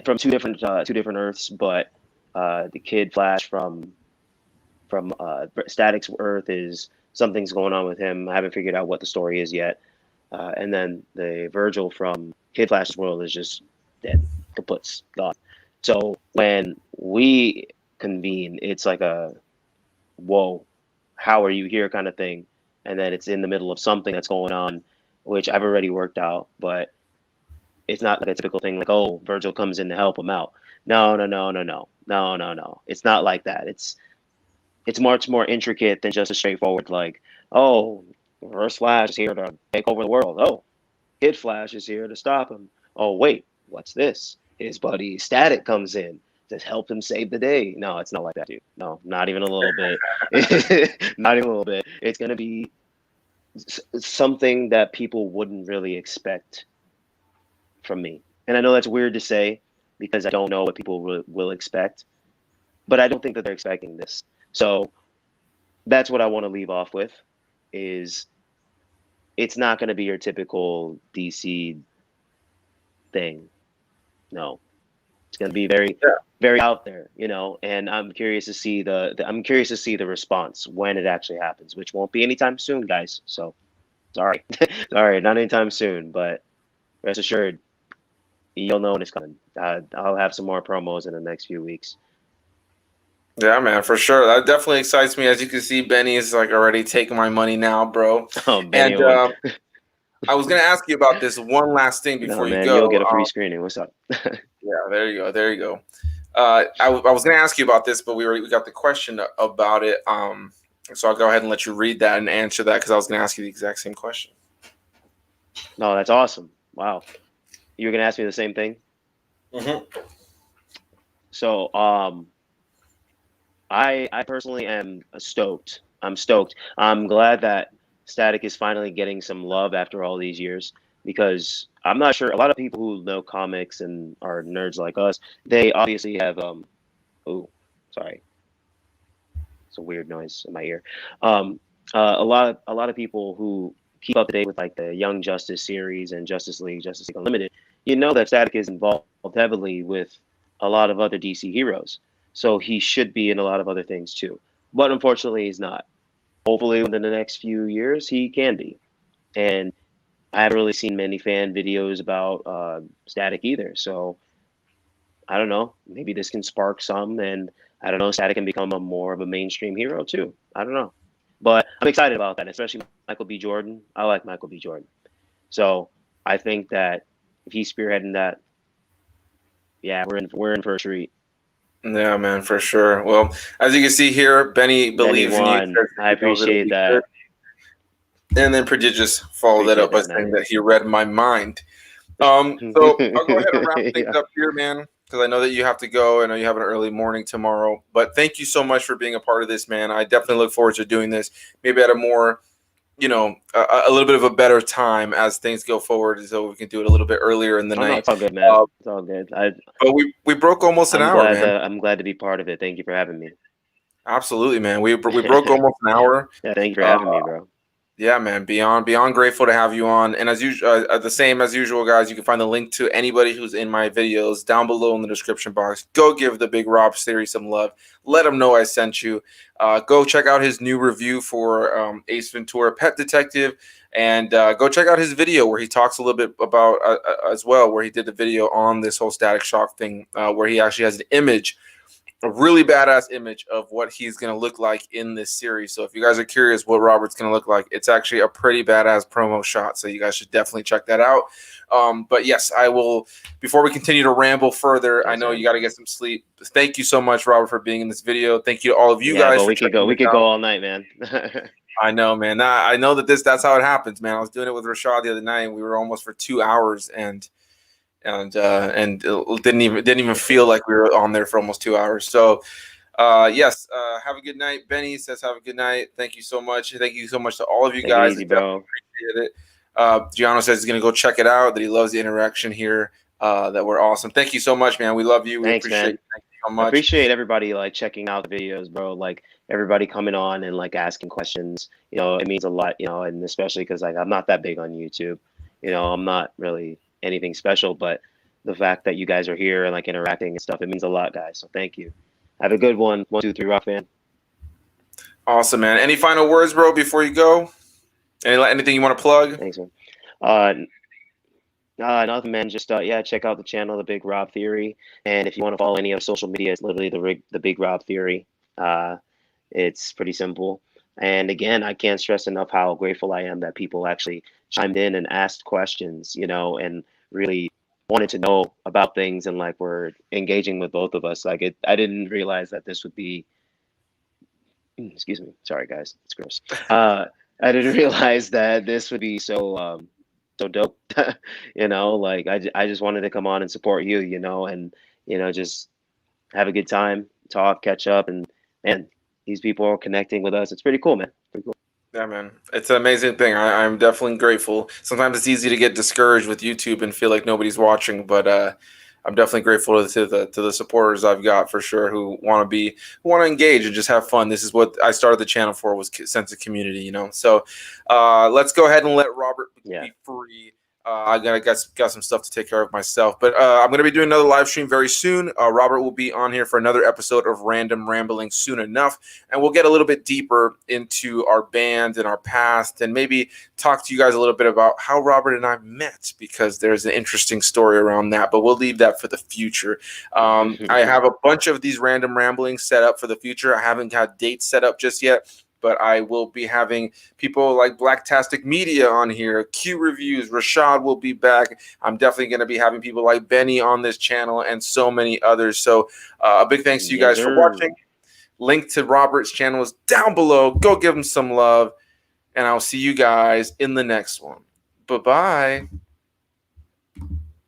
from two different Earths, but the Kid Flash from Static's Earth is something's going on with him. I haven't figured out what the story is yet. And then the Virgil from Kid Flash's world is just dead, kaputs, gone. So when we convene, it's like a whoa, how are you here kind of thing. And then it's in the middle of something that's going on, which I've already worked out, but it's not like a typical thing like, oh, Virgil comes in to help him out. No, no, no, no, no, no, no, no. It's not like that. It's much more intricate than just a straightforward like, oh, Reverse Flash is here to take over the world. Oh, Kid Flash is here to stop him. Oh, wait, what's this? His buddy Static comes in to help him save the day. No, it's not like that, dude. No, not even a little bit. Not even a little bit. It's going to be something that people wouldn't really expect from me. And I know that's weird to say because I don't know what people will expect, but I don't think that they're expecting this. So that's what I want to leave off with is it's not going to be your typical DC thing. No, it's going to be very out there, you know, and I'm curious to see the response when it actually happens, which won't be anytime soon, guys. So sorry. Sorry, not anytime soon, but rest assured, you'll know when it's coming. I'll have some more promos in the next few weeks. Yeah, man, for sure. That definitely excites me. As you can see, Benny is like already taking my money now, bro. Oh, Benny, And I was gonna ask you about this one last thing before you go. You'll get a free screening. What's up? Yeah, there you go. There you go. I was gonna ask you about this, but we got the question about it. So I'll go ahead and let you read that and answer that because I was gonna ask you the exact same question. No, that's awesome. Wow, you were gonna ask me the same thing. Mm-hmm. So, I personally am stoked. I'm stoked. I'm glad that Static is finally getting some love after all these years because I'm not sure a lot of people who know comics and are nerds like us, they obviously have oh, sorry. It's a weird noise in my ear. A lot of people who keep up to date with like the Young Justice series and Justice League Unlimited, you know that Static is involved heavily with a lot of other DC heroes. So he should be in a lot of other things too. But unfortunately, he's not. hopefully within the next few years he can be. And I haven't really seen many fan videos about Static either. So I don't know. Maybe this can spark some, and I don't know. Static can become a more of a mainstream hero too. I don't know, but I'm excited about that, especially Michael B. Jordan. I like Michael B. Jordan, so I think that if he's spearheading that, yeah, we're in for a treat. Yeah, man, for sure. Well, as you can see here, Benny believes in you. Won. I appreciate that. And then Prodigious followed that up by saying that he read my mind. So I'll go ahead and wrap things up here, man, because I know that you have to go. I know you have an early morning tomorrow. But thank you so much for being a part of this, man. I definitely look forward to doing this, maybe at a more, a little bit of a better time as things go forward, so we can do it a little bit earlier in the night. No, it's all good, man. It's all good. But we broke almost an hour, man. I'm glad to be part of it. Thank you for having me. Absolutely, man. We broke almost an hour. Yeah, thank you for having me, bro. Yeah, man. Beyond grateful to have you on. And as usual, the same as usual, guys. You can find the link to anybody who's in my videos down below in the description box. Go give the Big Rob's Theory some love. Let him know I sent you. Go check out his new review for Ace Ventura: Pet Detective, and go check out his video where he talks a little bit about as well, where he did the video on this whole Static Shock thing, where he actually has an image. A really badass image of what he's going to look like in this series. So if you guys are curious what Robert's going to look like, it's actually a pretty badass promo shot. So you guys should definitely check that out. But yes, I will, before we continue to ramble further, I know you got to get some sleep. Thank you so much, Robert, for being in this video. Thank you to all of you guys. But we could go all night, man. I know, man. I know that's how it happens, man. I was doing it with Rashad the other night, and we were almost for 2 hours, and it didn't even feel like we were on there for almost 2 hours. So yes, have a good night. Benny says have a good night. Thank you so much. Thank you so much to all of you guys. Easy, bro. Appreciate it. Gianno says he's gonna go check it out, that he loves the interaction here, that we're awesome. Thank you so much, man. We love you. Thanks, we appreciate man. it. Thank you so much. I appreciate everybody like checking out the videos, bro. Like everybody coming on and like asking questions. It means a lot, and especially because like I'm not that big on YouTube. I'm not really anything special, but the fact that you guys are here and like interacting and stuff, it means a lot, guys. So thank you. Have a good one. 1, 2, 3, rock, fan. Awesome, man. Any final words, bro, before you go? Anything you want to plug? Thanks, man. Nothing, man. Just check out the channel, The Big Rob Theory, and if you want to follow any of social media, it's literally the Big Rob Theory. It's pretty simple. And again, I can't stress enough how grateful I am that people actually chimed in and asked questions, and really wanted to know about things, and like were engaging with both of us. Like I didn't realize that this would be. Excuse me. Sorry, guys. It's gross. I didn't realize that this would be so dope. Like I just wanted to come on and support you, and just have a good time, talk, catch up, and these people are connecting with us. It's pretty cool, man. Pretty cool. Yeah, man. It's an amazing thing. I'm definitely grateful. Sometimes it's easy to get discouraged with YouTube and feel like nobody's watching, but I'm definitely grateful to the supporters I've got for sure who want to engage and just have fun. This is what I started the channel for, was sense of community, So let's go ahead and let Robert be free. I got some stuff to take care of myself, but I'm going to be doing another live stream very soon. Robert will be on here for another episode of Random Rambling soon enough, and we'll get a little bit deeper into our band and our past, and maybe talk to you guys a little bit about how Robert and I met, because there's an interesting story around that, but we'll leave that for the future. I have a bunch of these Random Ramblings set up for the future. I haven't got dates set up just yet, but I will be having people like Blacktastic Media on here, Q Reviews, Rashad will be back. I'm definitely going to be having people like Benny on this channel and so many others. So a big thanks to you guys for watching. Link to Robert's channel is down below. Go give him some love, and I'll see you guys in the next one. Bye-bye.